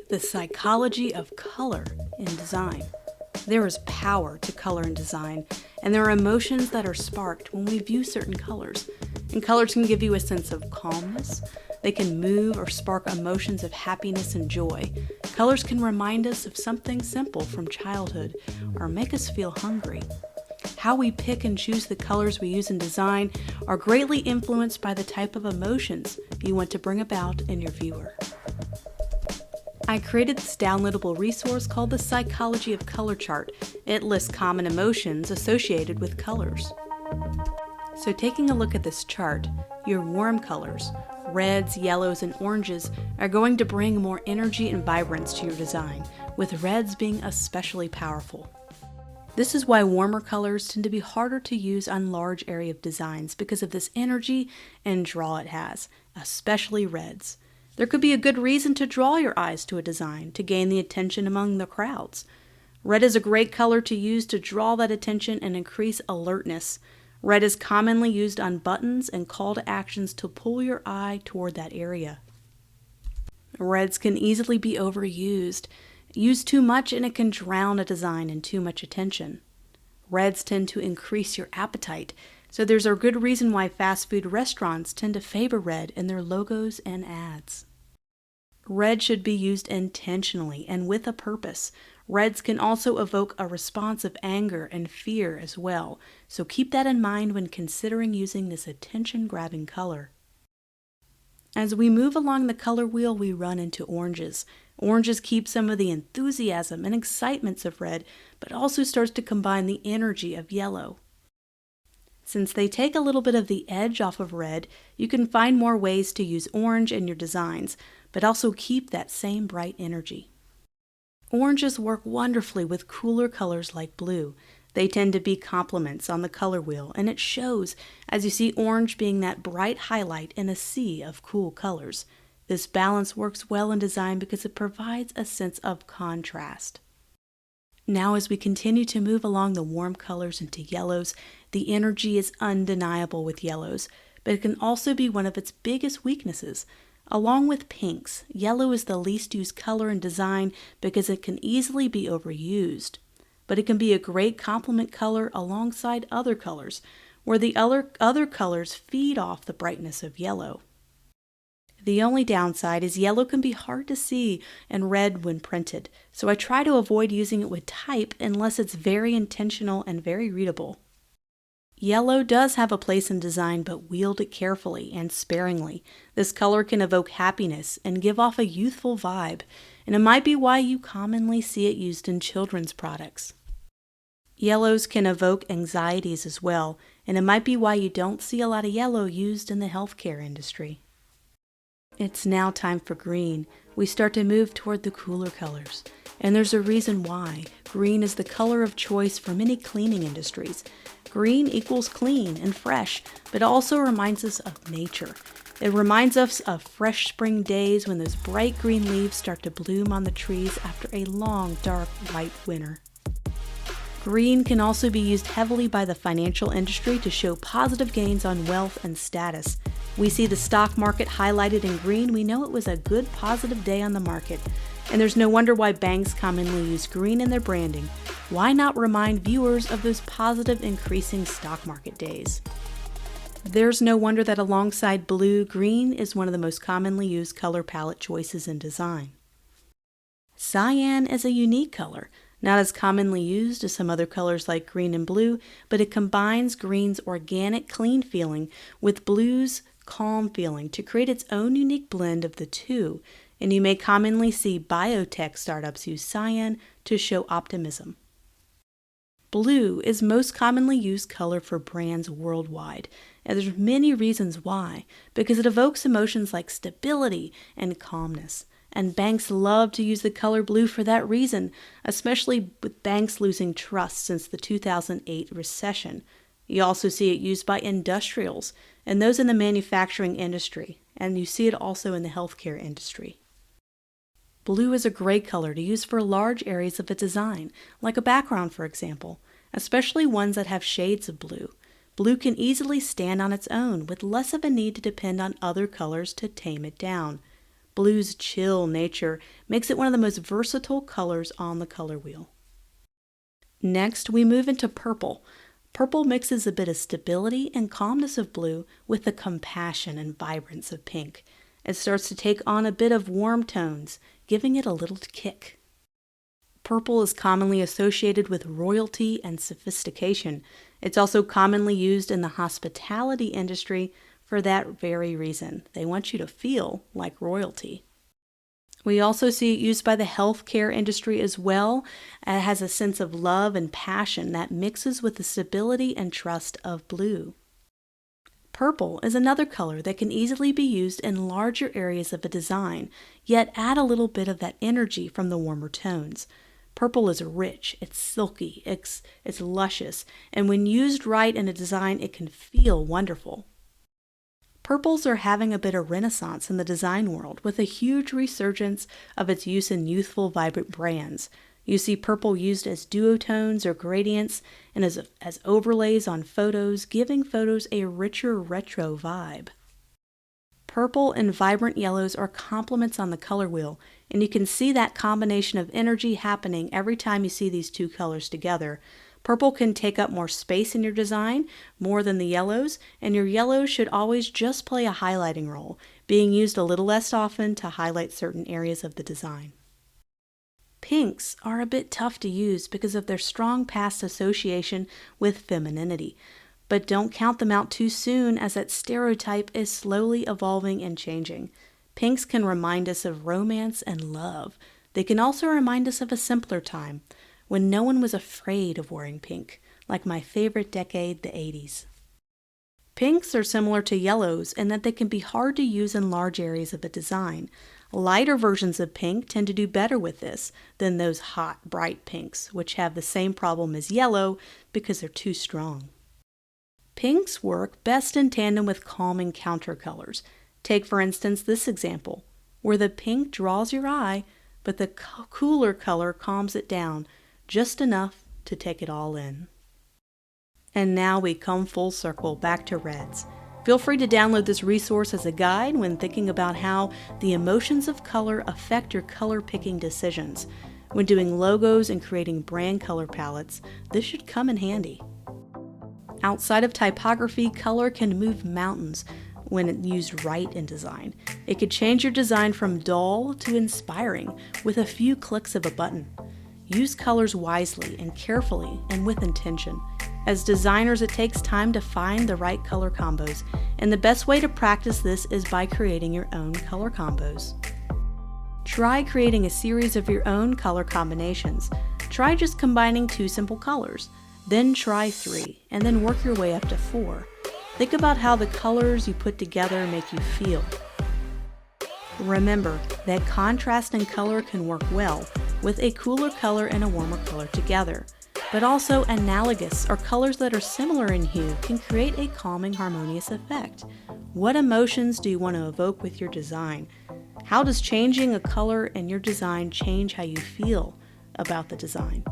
The psychology of color in design. There is power to color in design, and there are emotions that are sparked when we view certain colors. And colors can give you a sense of calmness. They can move or spark emotions of happiness and joy. Colors can remind us of something simple from childhood or make us feel hungry. How we pick and choose the colors we use in design are greatly influenced by the type of emotions you want to bring about in your viewer. I created this downloadable resource called the Psychology of Color Chart. It lists common emotions associated with colors. So taking a look at this chart, your warm colors, reds, yellows, and oranges, are going to bring more energy and vibrance to your design, with reds being especially powerful. This is why warmer colors tend to be harder to use on large area of designs because of this energy and draw it has, especially reds. There could be a good reason to draw your eyes to a design to gain the attention among the crowds. Red is a great color to use to draw that attention and increase alertness. Red is commonly used on buttons and call to actions to pull your eye toward that area. Reds can easily be overused. Used too much and it can drown a design in too much attention. Reds tend to increase your appetite. So there's a good reason why fast food restaurants tend to favor red in their logos and ads. Red should be used intentionally and with a purpose. Reds can also evoke a response of anger and fear as well, so keep that in mind when considering using this attention-grabbing color. As we move along the color wheel, we run into oranges. Oranges keep some of the enthusiasm and excitements of red, but also starts to combine the energy of yellow. Since they take a little bit of the edge off of red, you can find more ways to use orange in your designs, but also keep that same bright energy. Oranges work wonderfully with cooler colors like blue. They tend to be complements on the color wheel, and it shows as you see orange being that bright highlight in a sea of cool colors. This balance works well in design because it provides a sense of contrast. Now as we continue to move along the warm colors into yellows, the energy is undeniable with yellows, but it can also be one of its biggest weaknesses. Along with pinks, yellow is the least used color in design because it can easily be overused. But it can be a great complement color alongside other colors, where the other colors feed off the brightness of yellow. The only downside is yellow can be hard to see and read when printed, so I try to avoid using it with type unless it's very intentional and very readable. Yellow does have a place in design, but wield it carefully and sparingly. This color can evoke happiness and give off a youthful vibe, and it might be why you commonly see it used in children's products. Yellows can evoke anxieties as well, and it might be why you don't see a lot of yellow used in the healthcare industry. It's now time for green. We start to move toward the cooler colors, and there's a reason why. Green is the color of choice for many cleaning industries. Green equals clean and fresh, but also reminds us of nature. It reminds us of fresh spring days when those bright green leaves start to bloom on the trees after a long, dark, white winter. Green can also be used heavily by the financial industry to show positive gains on wealth and status. We see the stock market highlighted in green, we know it was a good positive day on the market. And there's no wonder why banks commonly use green in their branding. Why not remind viewers of those positive increasing stock market days? There's no wonder that alongside blue, green is one of the most commonly used color palette choices in design. Cyan is a unique color. Not as commonly used as some other colors like green and blue, but it combines green's organic, clean feeling with blue's calm feeling to create its own unique blend of the two, and you may commonly see biotech startups use cyan to show optimism. Blue is most commonly used color for brands worldwide, and there's many reasons why, because it evokes emotions like stability and calmness. And banks love to use the color blue for that reason, especially with banks losing trust since the 2008 recession. You also see it used by industrials and those in the manufacturing industry, and you see it also in the healthcare industry. Blue is a great color to use for large areas of a design, like a background for example, especially ones that have shades of blue. Blue can easily stand on its own with less of a need to depend on other colors to tame it down. Blue's chill nature makes it one of the most versatile colors on the color wheel. Next, we move into purple. Purple mixes a bit of stability and calmness of blue with the compassion and vibrance of pink. It starts to take on a bit of warm tones, giving it a little kick. Purple is commonly associated with royalty and sophistication. It's also commonly used in the hospitality industry for that very reason. They want you to feel like royalty. We also see it used by the healthcare industry as well. It has a sense of love and passion that mixes with the stability and trust of blue. Purple is another color that can easily be used in larger areas of a design, yet add a little bit of that energy from the warmer tones. Purple is rich, it's silky, it's luscious, and when used right in a design, it can feel wonderful. Purples are having a bit of renaissance in the design world with a huge resurgence of its use in youthful, vibrant brands. You see purple used as duotones or gradients and as overlays on photos, giving photos a richer retro vibe. Purple and vibrant yellows are complements on the color wheel, and you can see that combination of energy happening every time you see these two colors together. Purple can take up more space in your design, more than the yellows, and your yellows should always just play a highlighting role, being used a little less often to highlight certain areas of the design. Pinks are a bit tough to use because of their strong past association with femininity, but don't count them out too soon as that stereotype is slowly evolving and changing. Pinks can remind us of romance and love. They can also remind us of a simpler time, when no one was afraid of wearing pink, like my favorite decade, the 80s. Pinks are similar to yellows in that they can be hard to use in large areas of a design. Lighter versions of pink tend to do better with this than those hot, bright pinks, which have the same problem as yellow because they're too strong. Pinks work best in tandem with calming counter colors. Take, for instance, this example, where the pink draws your eye, but the cooler color calms it down, just enough to take it all in. And now we come full circle back to reds. Feel free to download this resource as a guide when thinking about how the emotions of color affect your color picking decisions. When doing logos and creating brand color palettes, this should come in handy. Outside of typography, color can move mountains when used right in design. It could change your design from dull to inspiring with a few clicks of a button. Use colors wisely and carefully and with intention. As designers, it takes time to find the right color combos, and the best way to practice this is by creating your own color combos. Try creating a series of your own color combinations. Try just combining 2 simple colors, then try 3, and then work your way up to 4. Think about how the colors you put together make you feel. Remember that contrast in color can work well with a cooler color and a warmer color together, but also analogous or colors that are similar in hue can create a calming, harmonious effect. What emotions do you want to evoke with your design? How does changing a color in your design change how you feel about the design?